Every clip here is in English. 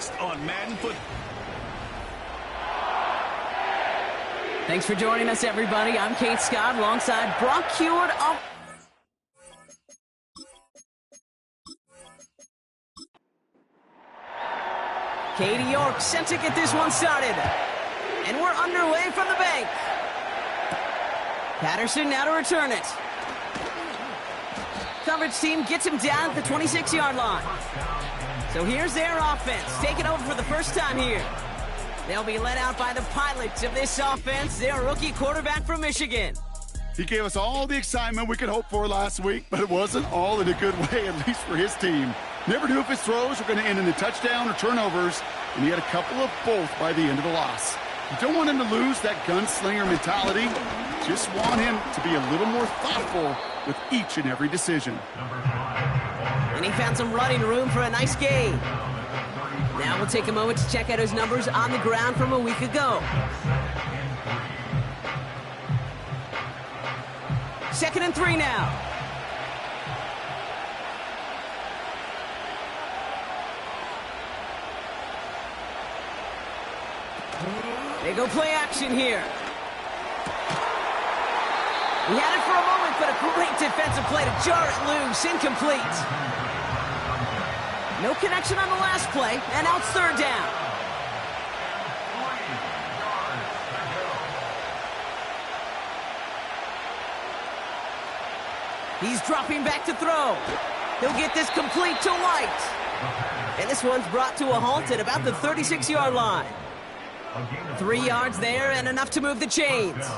best on Madden football. Thanks for joining us, everybody. I'm Kate Scott alongside Brock Heward. Katie York set to get this one started. And we're underway from the bank. Patterson now to return it. Coverage team gets him down at the 26-yard line. So here's their offense, taking over for the first time here. They'll be led out by the pilots of this offense, their rookie quarterback from Michigan. He gave us all the excitement we could hope for last week, but it wasn't all in a good way, at least for his team. Never knew if his throws were going to end in a touchdown or turnovers, and he had a couple of both by the end of the loss. You don't want him to lose that gunslinger mentality. Just want him to be a little more thoughtful with each and every decision. And he found some running room for a nice gain. Now we'll take a moment to check out his numbers on the ground from a week ago. Second and 3 now. They go play action here. He had it for a moment, but a great defensive play to jar it loose. Incomplete. No connection on the last play, and now it's third down. He's dropping back to throw. He'll get this complete to White. And this one's brought to a halt at about the 36-yard line. 3 yards there and enough to move the chains.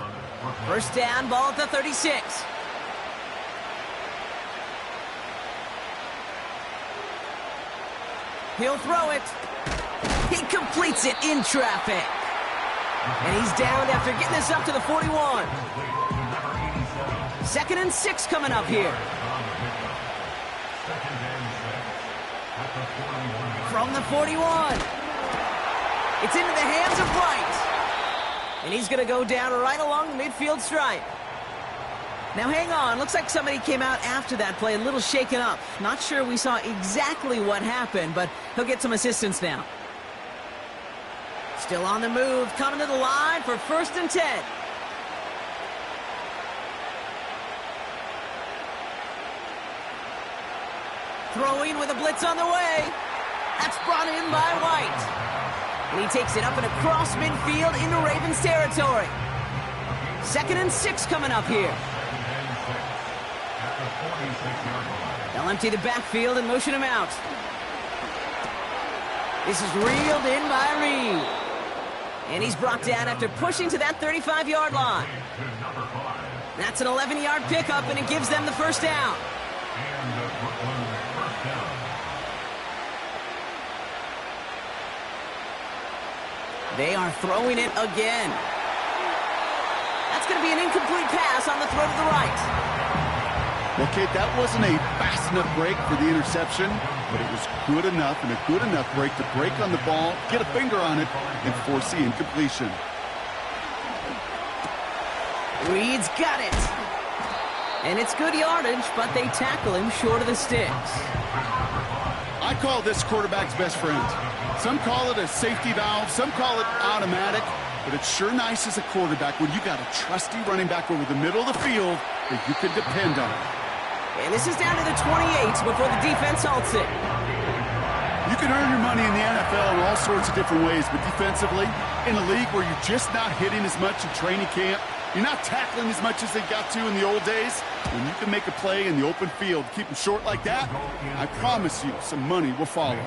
First down, ball at the 36. He'll throw it. He completes it in traffic. And he's down after getting this up to the 41. Second and 6 coming up here. From the 41. It's into the hands of White. And he's going to go down right along the midfield stripe. Now hang on, looks like somebody came out after that play a little shaken up. Not sure we saw exactly what happened, but he'll get some assistance now. Still on the move, coming to the line for first and 10. Throwing with a blitz on the way. That's brought in by White. And he takes it up and across midfield into Ravens territory. Second and 6 coming up here. They'll empty the backfield and motion him out. This is reeled in by Reed. And he's brought down after pushing to that 35-yard line. That's an 11-yard pickup, and it gives them the first down. They are throwing it again. That's going to be an incomplete pass on the throw to the right. Well, Kate, that wasn't a fast enough break for the interception, but it was good enough and a good enough break to break on the ball, get a finger on it, and force the incompletion. Reed's got it. And it's good yardage, but they tackle him short of the sticks. I call this quarterback's best friend. Some call it a safety valve, some call it automatic, but it's sure nice as a quarterback when you got a trusty running back over the middle of the field that you can depend on. And this is down to the 28 before the defense halts it. You can earn your money in the NFL in all sorts of different ways, but defensively, in a league where you're just not hitting as much in training camp, you're not tackling as much as they got to in the old days, when you can make a play in the open field, keep them short like that, I promise you some money will follow.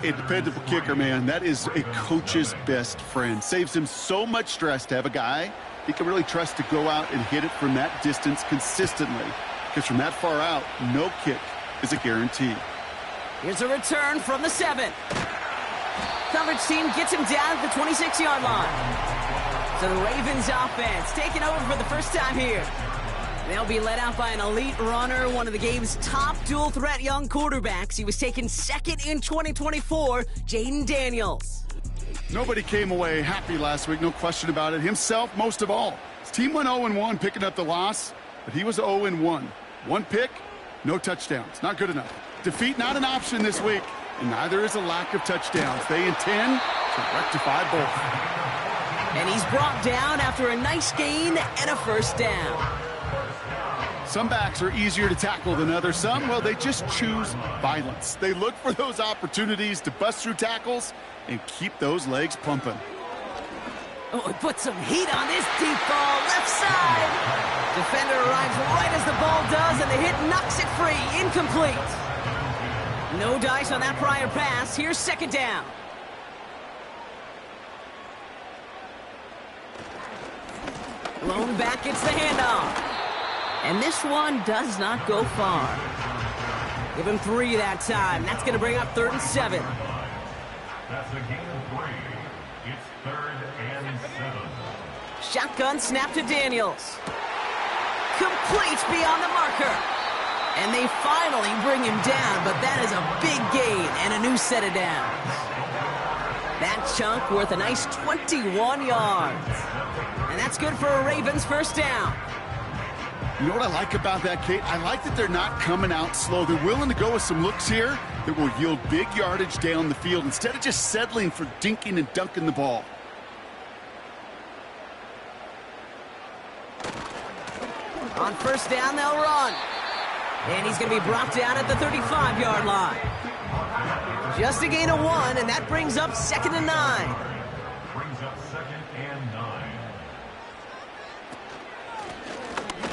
A dependable kicker, man, that is a coach's best friend. Saves him so much stress to have a guy he can really trust to go out and hit it from that distance consistently. Because from that far out, no kick is a guarantee. Here's a return from the 7. Coverage team gets him down at the 26-yard line. So the Ravens offense taking over for the first time here. They'll be led out by an elite runner, one of the game's top dual-threat young quarterbacks. He was taken second in 2024, Jaden Daniels. Nobody came away happy last week, no question about it. Himself, most of all. His team went 0-1, picking up the loss, but he was 0-1. One pick, no touchdowns. Not good enough. Defeat not an option this week. and neither is a lack of touchdowns. They intend to rectify both. And he's brought down after a nice gain and a first down. Some backs are easier to tackle than others. Some, well, they just choose violence. They look for those opportunities to bust through tackles and keep those legs pumping. Oh, he put some heat on this deep ball, left side. Defender arrives right as the ball does, and the hit knocks it free, incomplete. No dice on that prior pass. Here's second down. Lone back gets the handoff. And this one does not go far. Give him 3 that time. That's going to bring up 3rd and 7. That's a gain of 3. It's 3rd and 7. Shotgun snap to Daniels. Complete beyond the marker. And they finally bring him down, but that is a big gain and a new set of downs. That chunk worth a nice 21 yards. And that's good for a Ravens first down. You know what I like about that, Kate? I like that they're not coming out slow. They're willing to go with some looks here that will yield big yardage down the field instead of just settling for dinking and dunking the ball. On first down, they'll run. And he's going to be brought down at the 35-yard line. Just a gain of 1, and that brings up 2nd and 9. Brings up 2nd and 9.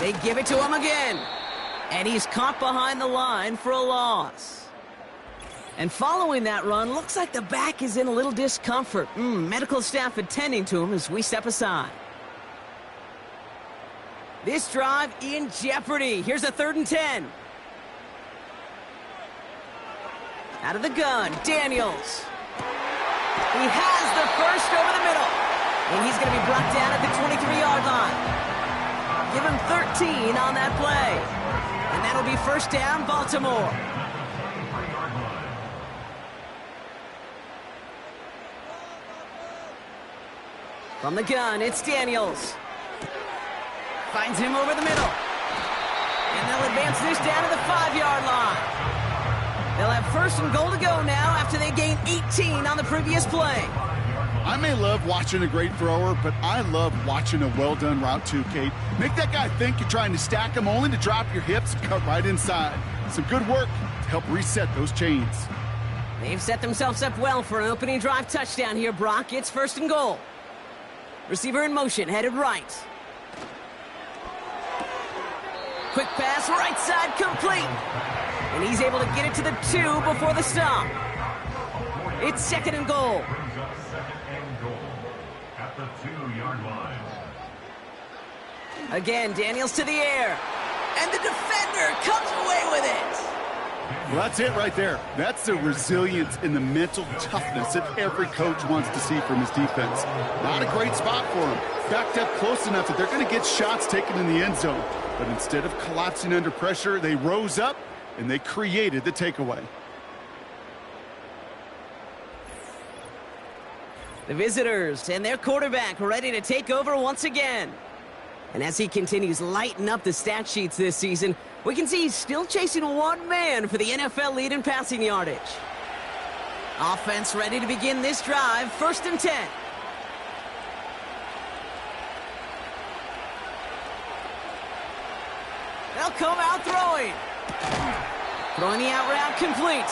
They give it to him again. And he's caught behind the line for a loss. And following that run, looks like the back is in a little discomfort. Medical staff attending to him as we step aside. This drive in jeopardy. Here's a 3rd and 10. Out of the gun, Daniels. He has the first over the middle. And he's going to be brought down at the 23-yard line. Give him 13 on that play. And that'll be first down, Baltimore. From the gun, it's Daniels. Finds him over the middle. And they'll advance this down to the 5-yard line. They'll have 1st and goal to go now after they gain 18 on the previous play. I may love watching a great thrower, but I love watching a well-done route too, Kate. Make that guy think you're trying to stack him only to drop your hips and cut right inside. Some good work to help reset those chains. They've set themselves up well for an opening drive touchdown here, Brock. It's 1st and goal. Receiver in motion, headed right. Quick pass, right side, complete. And he's able to get it to the 2 before the stop. It's 2nd and goal. Brings up 2nd and goal at the 2-yard line. Again, Daniels to the air. And the defender comes away with it. Well, that's it right there. That's the resilience and the mental toughness that every coach wants to see from his defense. Not a great spot for him. Backed up close enough that they're going to get shots taken in the end zone. But instead of collapsing under pressure, they rose up and they created the takeaway. The visitors and their quarterback ready to take over once again. And as he continues lighting up the stat sheets this season, we can see he's still chasing one man for the NFL lead in passing yardage. Offense ready to begin this drive, 1st and 10. They'll come out throwing. Throwing the out route complete.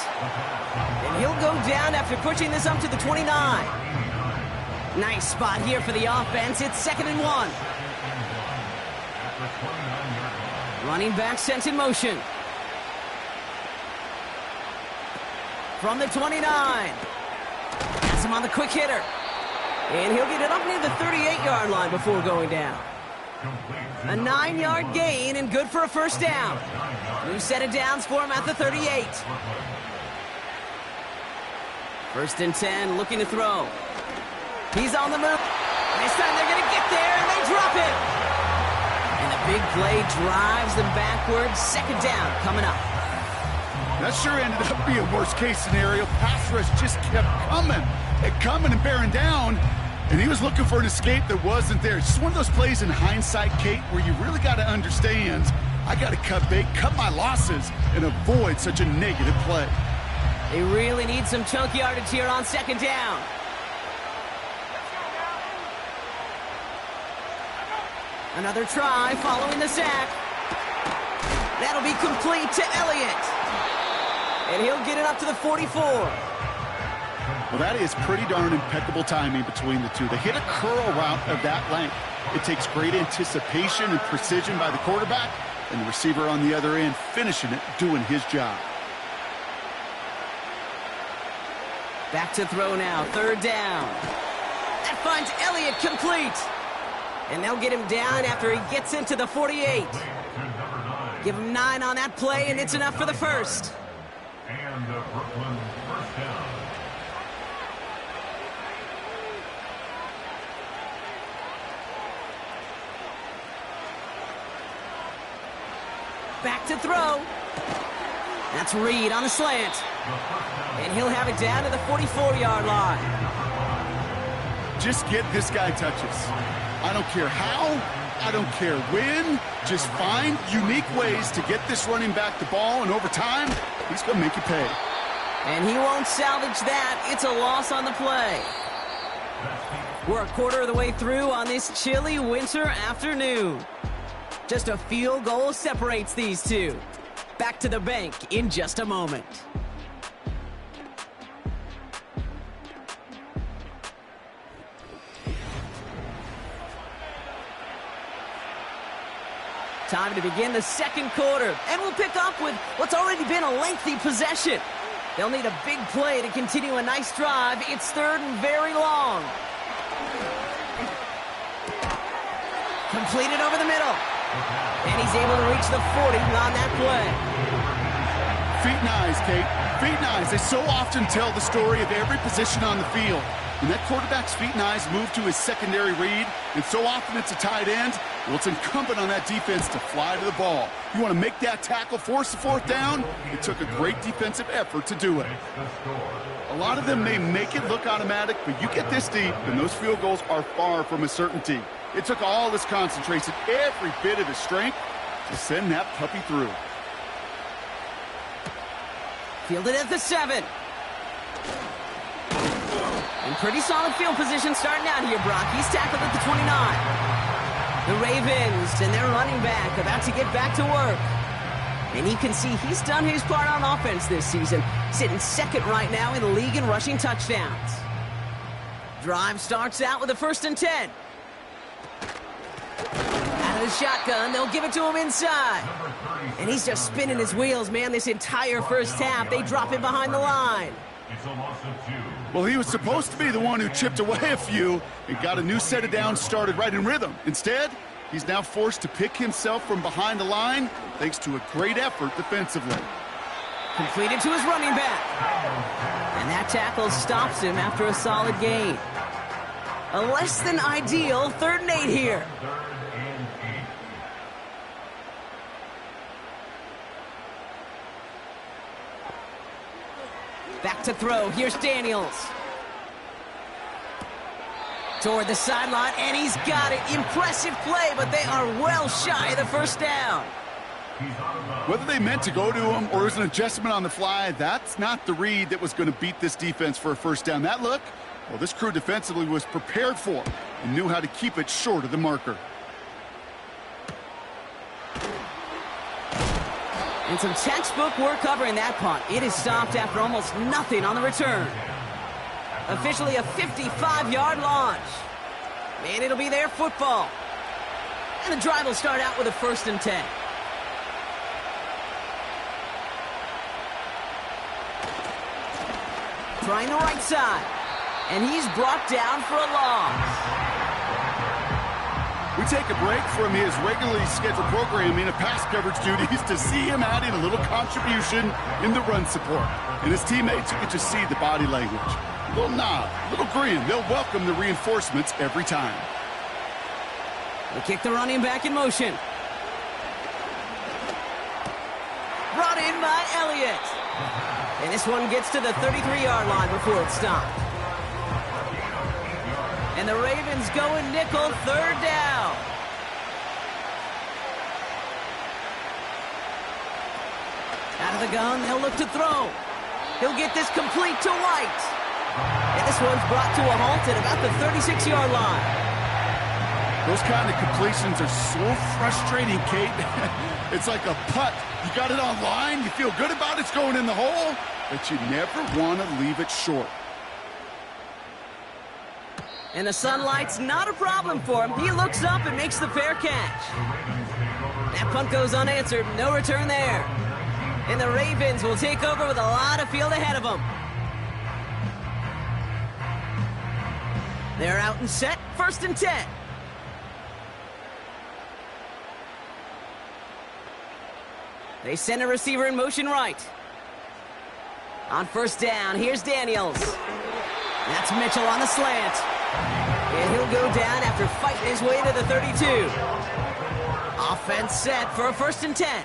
And he'll go down after pushing this up to the 29. Nice spot here for the offense. It's 2nd and 1. Running back sent in motion. From the 29. Has him on the quick hitter. And he'll get it up near the 38-yard line before going down. A 9-yard gain and good for a first down. New set of downs for him at the 38. 1st and 10, looking to throw. He's on the move. This time they're going to get there, and they drop it. And the big play drives them backwards. 2nd down coming up. That sure ended up being a worst-case scenario. Pass rush just kept coming and bearing down. And he was looking for an escape that wasn't there. It's just one of those plays in hindsight, Kate, where you really got to understand, I got to cut bait, cut my losses, and avoid such a negative play. They really need some chunk yardage here on second down. Another try following the sack. That'll be complete to Elliott. And he'll get it up to the 44. Well, that is pretty darn impeccable timing between the two. They hit a curl route of that length. It takes great anticipation and precision by the quarterback, and the receiver on the other end finishing it, doing his job. Back to throw now, third down. That finds Elliott complete. And they'll get him down after he gets into the 48. Give him 9 on that play, and it's enough for the first. And the Brooklyn first down. Back to throw. That's Reed on the slant. And he'll have it down to the 44-yard line. Just get this guy touches. I don't care how, I don't care when. Just find unique ways to get this running back the ball, and over time, he's going to make you pay. And he won't salvage that. It's a loss on the play. We're a quarter of the way through on this chilly winter afternoon. Just a field goal separates these two. Back to the bank in just a moment. Time to begin the second quarter, and we'll pick up with what's already been a lengthy possession. They'll need a big play to continue a nice drive. It's third and very long. Completed over the middle. And he's able to reach the 40 on that play. Feet and eyes, Kate. Feet and eyes. They so often tell the story of every position on the field. When that quarterback's feet and eyes move to his secondary read, and so often it's a tight end, well, it's incumbent on that defense to fly to the ball. You want to make that tackle, force the fourth down? It took a great defensive effort to do it. A lot of them may make it look automatic, but you get this deep, and those field goals are far from a certainty. It took all his concentration, every bit of his strength, to send that puppy through. Fielded at the 7. In pretty solid field position starting out here, Brock. He's tackled at the 29. The Ravens and their running back about to get back to work. And you can see he's done his part on offense this season, sitting second right now in the league in rushing touchdowns. Drive starts out with a 1st and 10. Out of the shotgun, they'll give it to him inside. And he's just spinning his wheels, man, this entire first half. They drop him behind the line. It's a loss of 2. Well, he was supposed to be the one who chipped away a few and got a new set of downs started right in rhythm. Instead, he's now forced to pick himself from behind the line thanks to a great effort defensively. Completed to his running back. And that tackle stops him after a solid gain. A less than ideal 3rd and 8 here. Back to throw. Here's Daniels. Toward the sideline, and he's got it. Impressive play, but they are well shy of the first down. Whether they meant to go to him or it was an adjustment on the fly, that's not the read that was going to beat this defense for a first down. That look, well, this crew defensively was prepared for and knew how to keep it short of the marker. And some textbook work covering that punt. It is stopped after almost nothing on the return. Officially a 55-yard launch. And it'll be their football. And the drive will start out with a 1st and 10. Trying the right side. And he's brought down for a loss. We take a break from his regularly scheduled programming of pass coverage duties to see him add in a little contribution in the run support. And his teammates, you can just see the body language. A little nod, a little grin. They'll welcome the reinforcements every time. They kick the running back in motion. Brought in by Elliott. And this one gets to the 33-yard line before it's stopped. And the Ravens going nickel, 3rd down. Out of the gun, they'll look to throw. He'll get this complete to White. And this one's brought to a halt at about the 36-yard line. Those kind of completions are so frustrating, Kate. It's like a putt. You got it on line, you feel good about it's going in the hole, but you never want to leave it short. And the sunlight's not a problem for him. He looks up and makes the fair catch. That punt goes unanswered. No return there. And the Ravens will take over with a lot of field ahead of them. They're out and set. 1st and 10. They send a receiver in motion right. On 1st down, here's Daniels. That's Mitchell on the slant. And he'll go down after fighting his way to the 32. Offense set for a 1st and 10.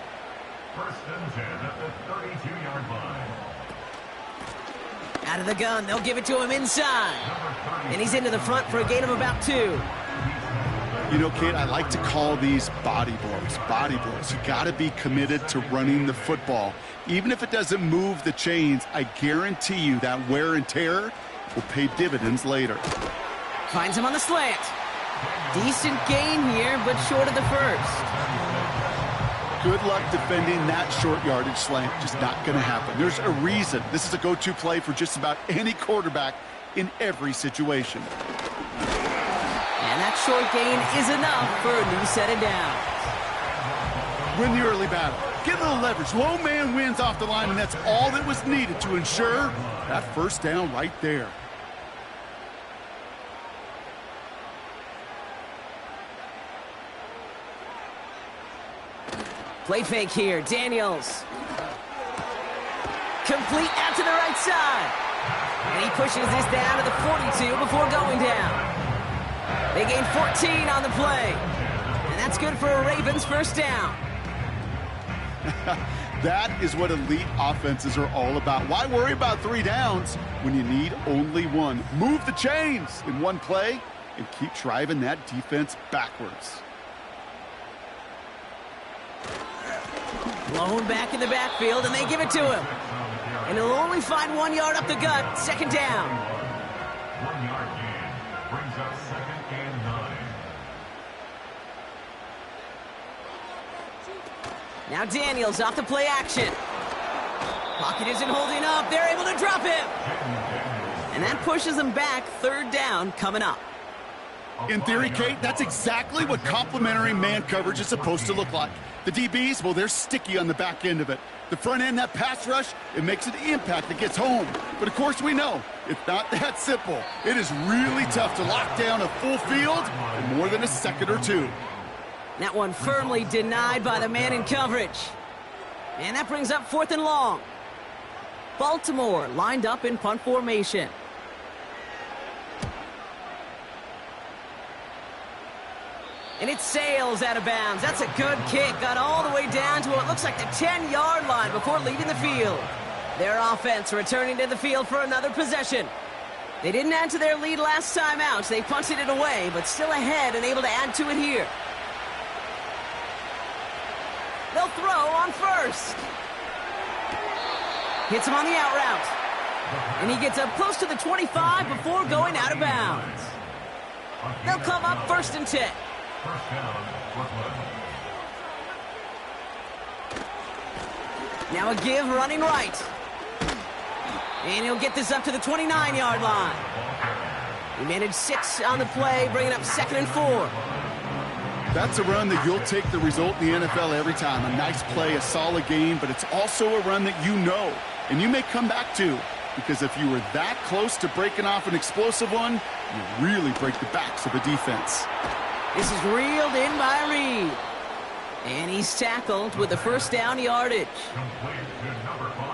1st and 10 at the 32-yard line. Out of the gun, they'll give it to him inside. And he's into the front for a gain of about 2. You know, Kate, I like to call these body blows. Body blows. You got to be committed to running the football. Even if it doesn't move the chains, I guarantee you that wear and tear will pay dividends later. Finds him on the slant. Decent gain here, but short of the first. Good luck defending that short yardage slant. Just not going to happen. There's a reason. This is a go-to play for just about any quarterback in every situation. And that short gain is enough for a new set of downs. Win the early battle. Get a little leverage. Low man wins off the line, and that's all that was needed to ensure that 1st down right there. Play fake here. Daniels. Complete out to the right side. And he pushes this down to the 42 before going down. They gain 14 on the play. And that's good for a Ravens 1st down. That is what elite offenses are all about. Why worry about 3 downs when you need only 1? Move the chains in one play and keep driving that defense backwards. Blown back in the backfield, and they give it to him. And he'll only find 1 yard up the gut. 2nd down. 1 yard gain brings up 2nd and 9. Now Daniels off the play action. Pocket isn't holding up. They're able to drop him. And that pushes them back. 3rd down coming up. In theory, Kate, that's exactly what complementary man coverage is supposed to look like. The DBs, well, they're sticky on the back end of it. The front end, that pass rush, it makes an impact that gets home. But, of course, we know it's not that simple. It is really tough to lock down a full field in more than a second or 2. That one firmly denied by the man in coverage. And that brings up 4th and long. Baltimore lined up in punt formation. And it sails out of bounds. That's a good kick. Got all the way down to what looks like the 10-yard line before leaving the field. Their offense returning to the field for another possession. They didn't add to their lead last time out. They punted it away, but still ahead and able to add to it here. They'll throw on 1st. Hits him on the out route. And he gets up close to the 25 before going out of bounds. They'll come up 1st and 10. 1st down, Brooklyn. Now a give running right. And he'll get this up to the 29-yard line. He managed 6 on the play, bringing up 2nd and 4. That's a run that you'll take the result in the NFL every time. A nice play, a solid game, but it's also a run that you know and you may come back to, because if you were that close to breaking off an explosive one, you really break the backs of the defense. This is reeled in by Reed. And he's tackled with the 1st down yardage.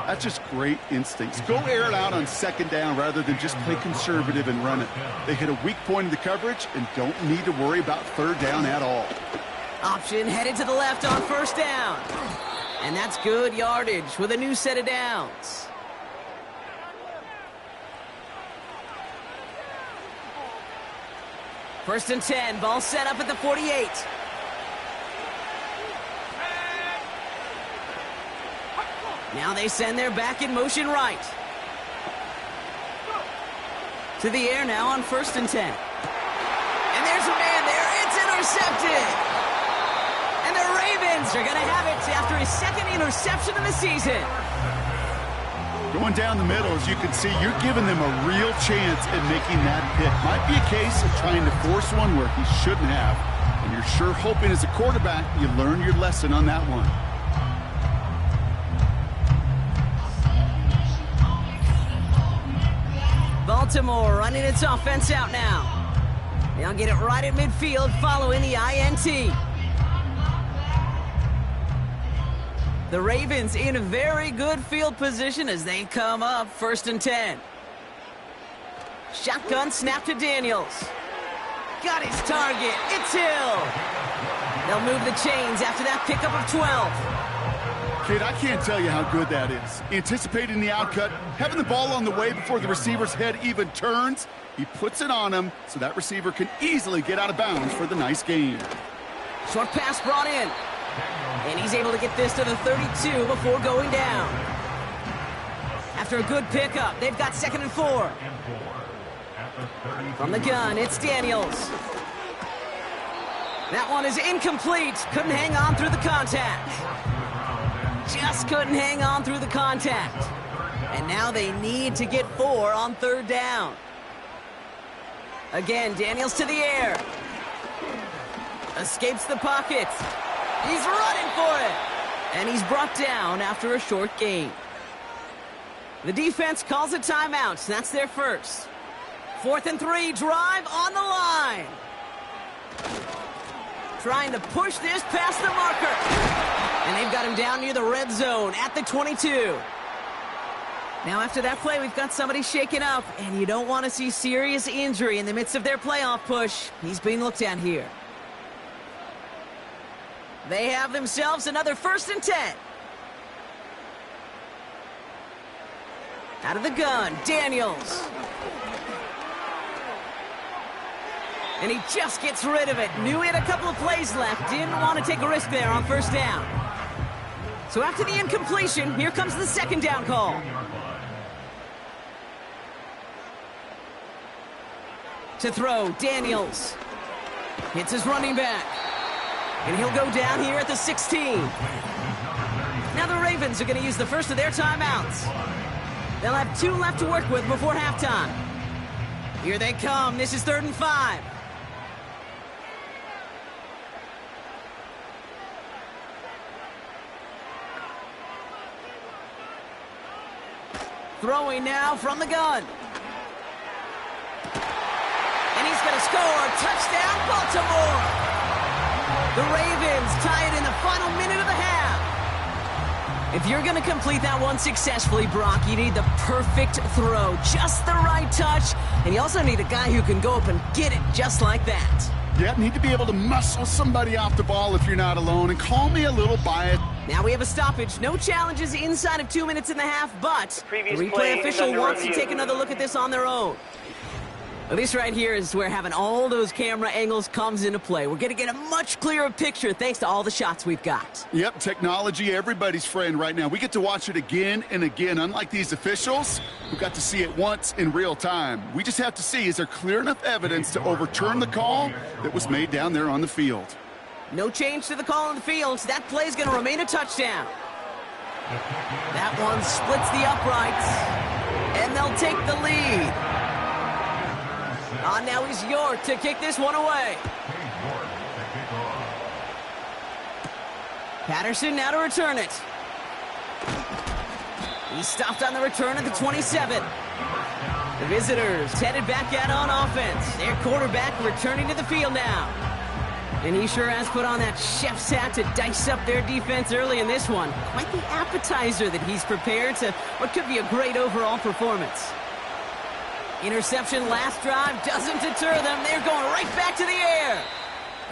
That's just great instincts. Go air it out on 2nd down rather than just play conservative and run it. They hit a weak point in the coverage and don't need to worry about 3rd down at all. Option headed to the left on 1st down. And that's good yardage with a new set of downs. First and 10, ball set up at the 48. Now they send their back in motion right. To the air now on 1st and 10. And there's a man there. It's intercepted. And the Ravens are going to have it after his second interception of the season. Going down the middle, as you can see, you're giving them a real chance at making that pick. Might be a case of trying to force one where he shouldn't have. And you're sure hoping as a quarterback you learn your lesson on that one. Baltimore running its offense out now. They'll get it right at midfield following the INT. The Ravens in a very good field position as they come up 1st and 10. Shotgun snap to Daniels. Got his target. It's Hill. They'll move the chains after that pickup of 12. Kid, I can't tell you how good that is. Anticipating the outcut, having the ball on the way before the receiver's head even turns. He puts it on him so that receiver can easily get out of bounds for the nice gain. Short pass brought in. And he's able to get this to the 32 before going down. After a good pickup, they've got 2nd and 4. From the gun, it's Daniels. That one is incomplete. Couldn't hang on through the contact. Just couldn't hang on through the contact. And now they need to get 4 on 3rd down. Again, Daniels to the air. Escapes the pocket. He's running for it. And he's brought down after a short gain. The defense calls a timeout. That's their first. 4th and 3, drive on the line. Trying to push this past the marker. And they've got him down near the red zone at the 22. Now after that play, we've got somebody shaken up. And you don't want to see serious injury in the midst of their playoff push. He's being looked at here. They have themselves another 1st and 10. Out of the gun, Daniels. And he just gets rid of it. Knew he had a couple of plays left. Didn't want to take a risk there on 1st down. So after the incompletion, here comes the 2nd down call. To throw, Daniels. Hits his running back. And he'll go down here at the 16. Now the Ravens are going to use the first of their timeouts. They'll have 2 left to work with before halftime. Here they come. This is 3rd and 5. Throwing now from the gun. And he's going to score. Touchdown, Baltimore. The Ravens tie it in the final minute of the half. If you're going to complete that one successfully, Brock, you need the perfect throw. Just the right touch. And you also need a guy who can go up and get it just like that. Yeah, need to be able to muscle somebody off the ball if you're not alone. And call me a little biased. Now we have a stoppage. No challenges inside of 2 minutes and a half, but the replay official wants to take another look at this on their own. Well, this right here is where having all those camera angles comes into play. We're going to get a much clearer picture thanks to all the shots we've got. Yep, technology, everybody's friend right now. We get to watch it again and again. Unlike these officials, who got to see it once in real time. We just have to see, is there clear enough evidence to overturn the call that was made down there on the field? No change to the call on the field. That play's going to remain a touchdown. That one splits the uprights, and they'll take the lead. Now he's York to kick this one away. Patterson now to return it. He stopped on the return at the 27. The visitors headed back out on offense. Their quarterback returning to the field now. And he sure has put on that chef's hat to dice up their defense early in this one. Quite the appetizer that he's prepared to what could be a great overall performance. Interception last drive doesn't deter them. They're going right back to the air.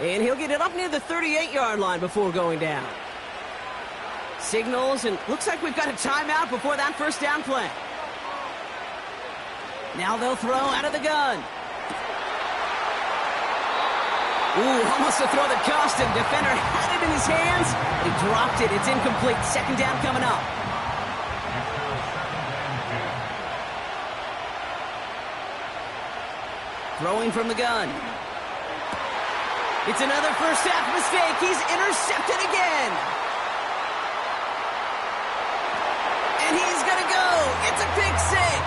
And he'll get it up near the 38-yard line before going down. Signals, and looks like we've got a timeout before that 1st down play. Now they'll throw out of the gun. Ooh, almost a throw that cost him. Defender had it in his hands. He dropped it. It's incomplete. 2nd down coming up. Throwing from the gun. It's another first half mistake. He's intercepted again. And he's going to go. It's a pick six.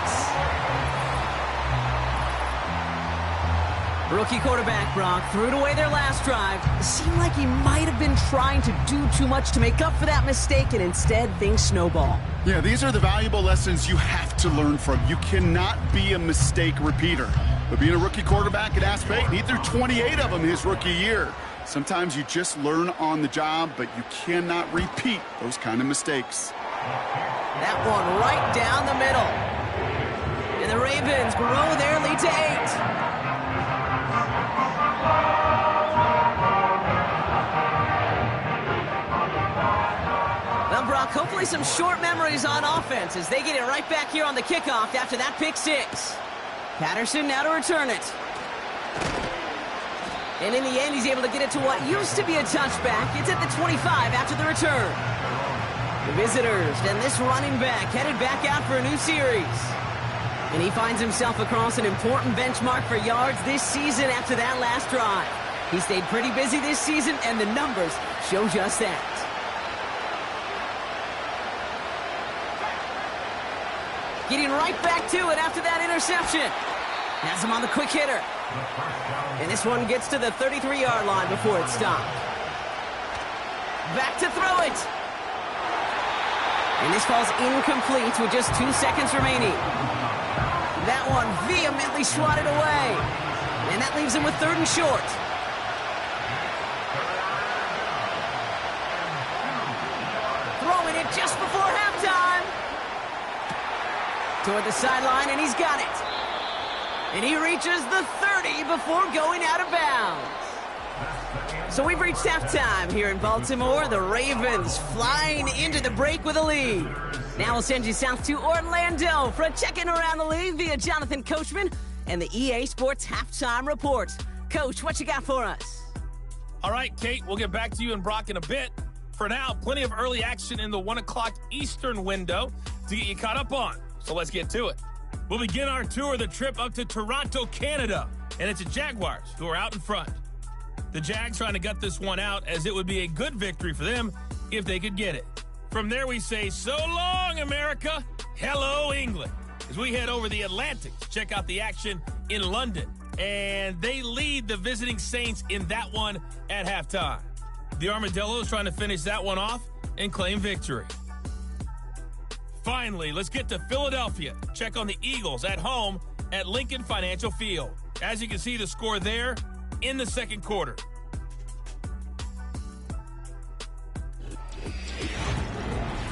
Rookie quarterback Brock threw it away their last drive. It seemed like he might have been trying to do too much to make up for that mistake, and instead things snowball. Yeah, these are the valuable lessons you have to learn from. You cannot be a mistake repeater. But being a rookie quarterback at App State, he threw 28 of them his rookie year. Sometimes you just learn on the job, but you cannot repeat those kind of mistakes. That one right down the middle. And the Ravens grow their lead to 8. Well, Brock, hopefully some short memories on offense as they get it right back here on the kickoff after that pick six. Patterson now to return it. And in the end, he's able to get it to what used to be a touchback. It's at the 25 after the return. The visitors and this running back headed back out for a new series. And he finds himself across an important benchmark for yards this season after that last drive. He stayed pretty busy this season, and the numbers show just that. Getting right back to it after that interception. Has him on the quick hitter. And this one gets to the 33-yard line before it's stopped. Back to throw it. And this falls incomplete with just 2 seconds remaining. That one vehemently swatted away. And that leaves him with 3rd and short. Throwing it just before halftime. Toward the sideline, and he's got it. And he reaches the 30 before going out of bounds. So we've reached halftime here in Baltimore. The Ravens flying into the break with a lead. Now we'll send you south to Orlando for a check-in around the league via Jonathan Coachman and the EA Sports Halftime Report. Coach, what you got for us? All right, Kate, we'll get back to you and Brock in a bit. For now, plenty of early action in the 1 o'clock Eastern window to get you caught up on. So let's get to it. We'll begin our tour of the trip up to Toronto, Canada. And it's the Jaguars who are out in front. The Jags trying to gut this one out, as it would be a good victory for them if they could get it. From there, we say, so long, America. Hello, England. As we head over the Atlantic to check out the action in London. And they lead the visiting Saints in that one at halftime. The Armadillos trying to finish that one off and claim victory. Finally, let's get to Philadelphia. Check on the Eagles at home at Lincoln Financial Field. As you can see, the score there in the second quarter.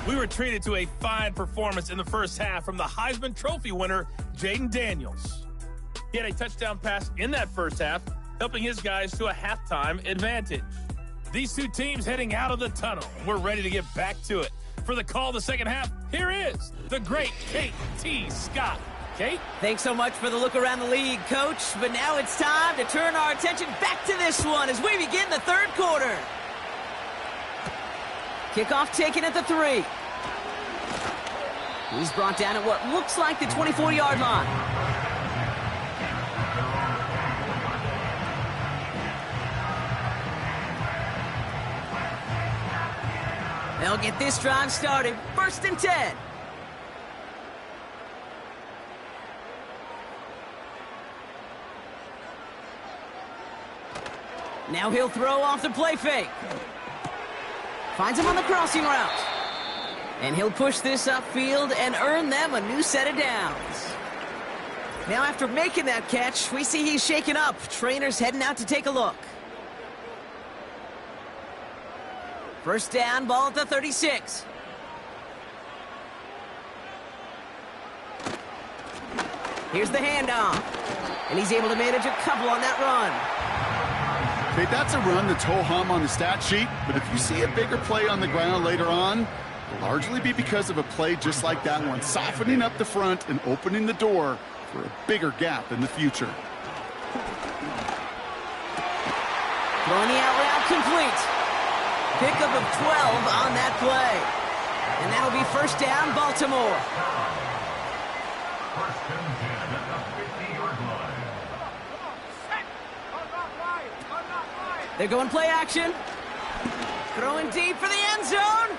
We were treated to a fine performance in the first half from the Heisman Trophy winner, Jaden Daniels. He had a touchdown pass in that first half, helping his guys to a halftime advantage. These two teams heading out of the tunnel. We're ready to get back to it. For the call of the second half, here is the great Kate T. Scott. Kate? Thanks so much for the look around the league, Coach. But now it's time to turn our attention back to this one as we begin the third quarter. Kickoff taken at the 3. He's brought down at what looks like the 24-yard line. They'll get this drive started. 1st and 10. Now he'll throw off the play fake. Finds him on the crossing route. And he'll push this upfield and earn them a new set of downs. Now after making that catch, we see he's shaken up. Trainers heading out to take a look. First down, ball at the 36. Here's the handoff. And he's able to manage a couple on that run. Okay, that's a run that's ho-hum on the stat sheet, but if you see a bigger play on the ground later on, it'll largely be because of a play just like that one, softening up the front and opening the door for a bigger gap in the future. Throwing the out route complete. Pickup of 12 on that play. And that'll be first down, Baltimore. First and 10 at the 50-yard line. They're going play action. Throwing deep for the end zone.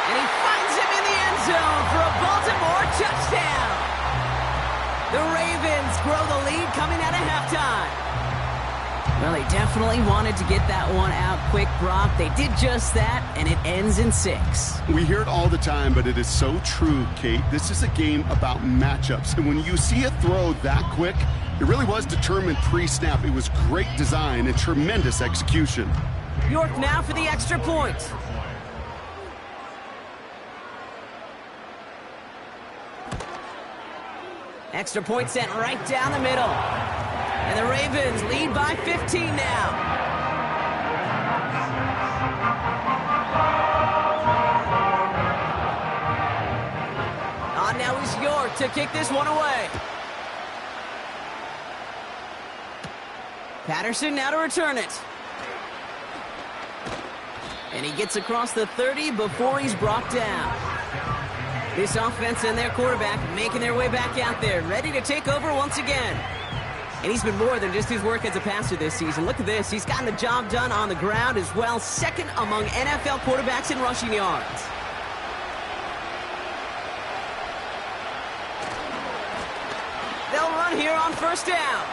And he finds him in the end zone for a Baltimore touchdown. The Ravens grow the lead coming out of halftime. Well, they definitely wanted to get that one out quick, Brock. They did just that, and it ends in 6. We hear it all the time, but it is so true, Kate. This is a game about matchups, and when you see a throw that quick, it really was determined pre-snap. It was great design and tremendous execution. York now for the extra point. Extra point sent right down the middle. And the Ravens lead by 15 now. On now is York to kick this one away. Patterson now to return it. And he gets across the 30 before he's brought down. This offense and their quarterback making their way back out there, ready to take over once again. And he's been more than just his work as a passer this season. Look at this. He's gotten the job done on the ground as well. Second among NFL quarterbacks in rushing yards. They'll run here on first down.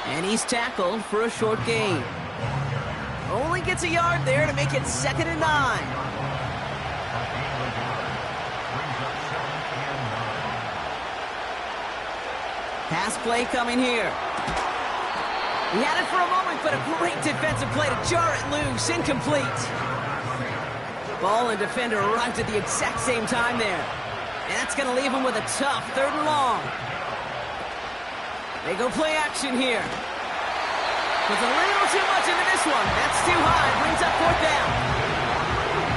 And he's tackled for a short gain. Only gets a yard there to make it 2nd and 9. Pass play coming here. He had it for a moment, but a great defensive play to jar it loose. Incomplete. Ball and defender arrived at the exact same time there. And that's going to leave him with a tough 3rd and long. They go play action here. Puts a little too much into this one. That's too high. Brings up 4th down.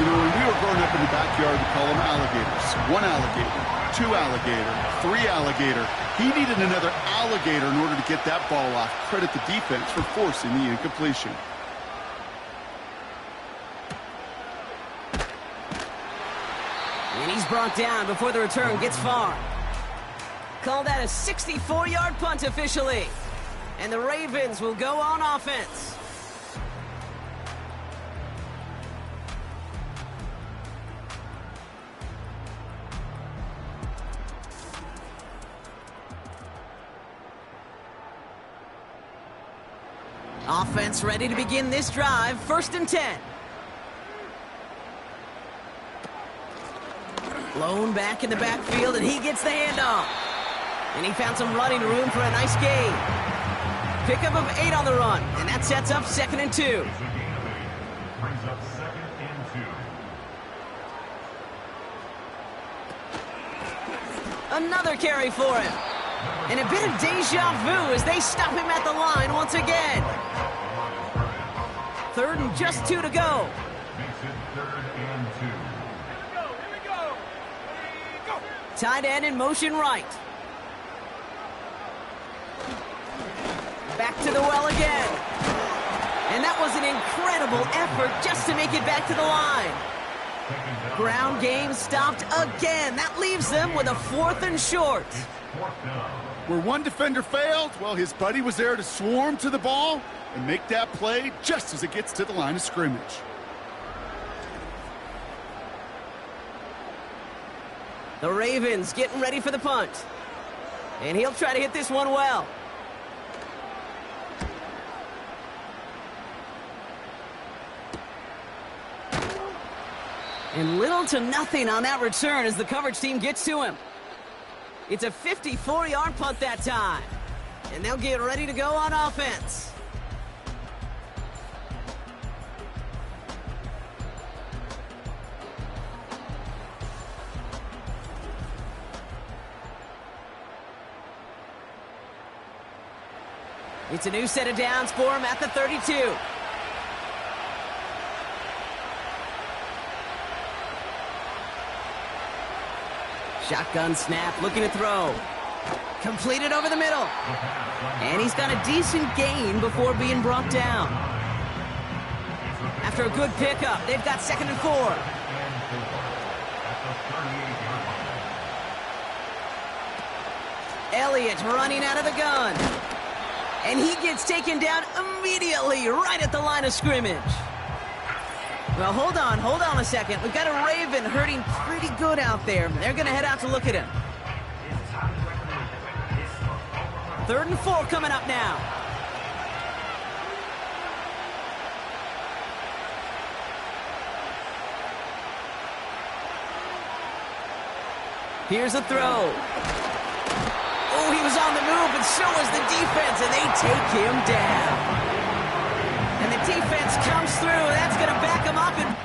You know, when we were growing up in the backyard, we call them alligators. 1 alligator, 2 alligator, 3 alligator. He needed another alligator in order to get that ball off. Credit the defense for forcing the incompletion. And he's brought down before the return gets far. Call that a 64-yard punt officially. And the Ravens will go on offense. Offense ready to begin this drive. 1st and 10. Blown back in the backfield, and he gets the handoff. And he found some running room for a nice gain. Pickup of 8 on the run, and that sets up 2nd and 2. Brings up 2nd and 2. Another carry for him. And a bit of deja vu as they stop him at the line once again. 3rd and just 2 to go. Makes it 3rd and 2. Here we go. Tight end in motion right. Back to the well again. And that was an incredible effort just to make it back to the line. Ground game stopped again. That leaves them with a 4th and short. Where one defender failed, well, his buddy was there to swarm to the ball and make that play just as it gets to the line of scrimmage. The Ravens getting ready for the punt. And he'll try to hit this one well. And little to nothing on that return as the coverage team gets to him. It's a 54-yard punt that time. And they'll get ready to go on offense. It's a new set of downs for him at the 32. Shotgun snap, looking to throw. Completed over the middle. And he's got a decent gain before being brought down. After a good pickup, they've got 2nd and 4. Elliott running out of the gun. And he gets taken down immediately right at the line of scrimmage. Well, hold on a second. We've got a Raven hurting pretty good out there. They're going to head out to look at him. 3rd and 4 coming up now. Here's a throw. Oh, he was on the move, and so was the defense, and they take him down. And the defense comes through. That's going to back him up. And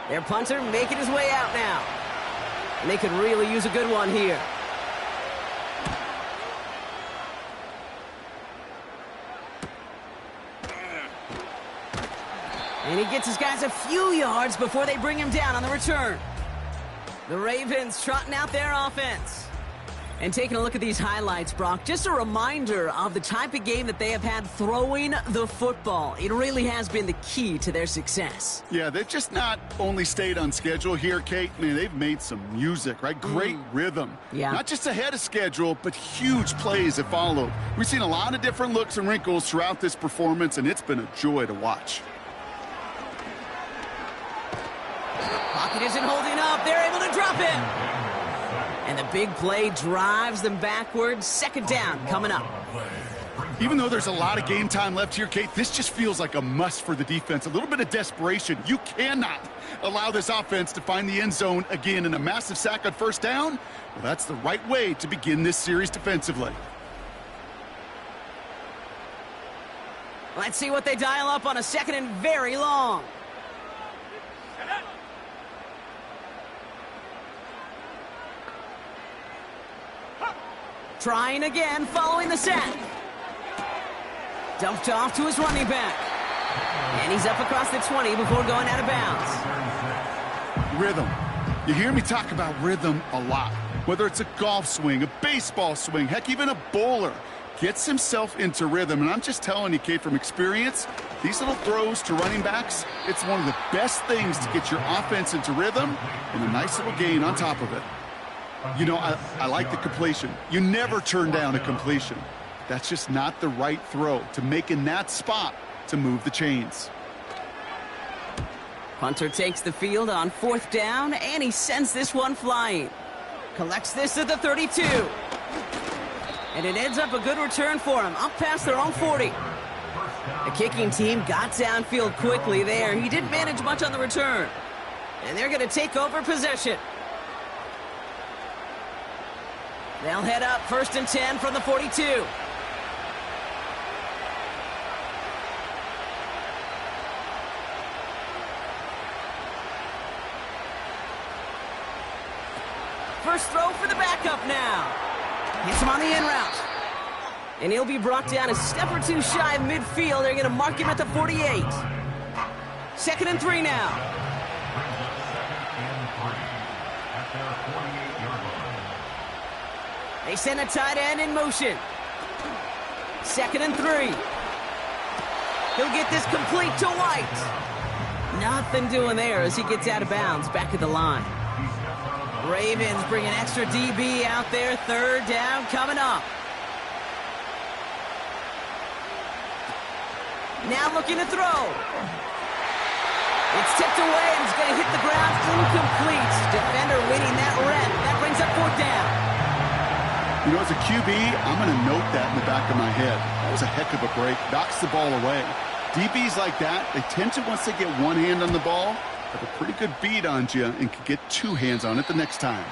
their punter making his way out now. And they could really use a good one here. And he gets his guys a few yards before they bring him down on the return. The Ravens trotting out their offense. And taking a look at these highlights, Brock, just a reminder of the type of game that they have had throwing the football. It really has been the key to their success. Yeah, they've just not only stayed on schedule here, Kate. Man, they've made some music, right? Great rhythm. Yeah. Not just ahead of schedule, but huge plays have followed. We've seen a lot of different looks and wrinkles throughout this performance, and it's been a joy to watch. Pocket isn't holding up. They're able to drop it. And the big play drives them backwards. 2nd down coming up. Even though there's a lot of game time left here, Kate, this just feels like a must for the defense. A little bit of desperation. You cannot allow this offense to find the end zone again, in a massive sack on 1st down. Well, that's the right way to begin this series defensively. Let's see what they dial up on a 2nd and very long. Trying again, following the sack. Dumped off to his running back. And he's up across the 20 before going out of bounds. Rhythm. You hear me talk about rhythm a lot. Whether it's a golf swing, a baseball swing, heck, even a bowler gets himself into rhythm. And I'm just telling you, Kate, from experience, these little throws to running backs, it's one of the best things to get your offense into rhythm, and a nice little gain on top of it. You know, I like the completion. You never turn down a completion. That's just not the right throw to make in that spot to move the chains. Punter takes the field on 4th down, and he sends this one flying. Collects this at the 32. And it ends up a good return for him, up past their own 40. The kicking team got downfield quickly there. He didn't manage much on the return. And they're going to take over possession. They'll head up 1st and 10 from the 42. First throw for the backup now. Hits him on the in route. And he'll be brought down a step or two shy of midfield. They're going to mark him at the 48. 2nd and 3 now. They send a tight end in motion. 2nd and 3. He'll get this complete to White. Nothing doing there as he gets out of bounds back at the line. Ravens bring an extra DB out there. 3rd down coming up. Now looking to throw. It's tipped away and it's going to hit the ground incomplete. Defender winning that rep. That brings up 4th down. You know, as a QB, I'm going to note that in the back of my head. That was a heck of a break. Knocks the ball away. DBs like that, they tend to, once they get one hand on the ball, have a pretty good beat on you and can get 2 hands on it the next time.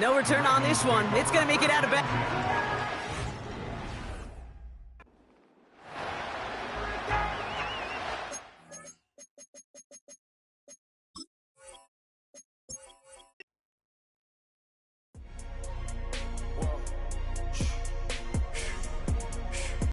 No return on this one. It's going to make it out of bounds.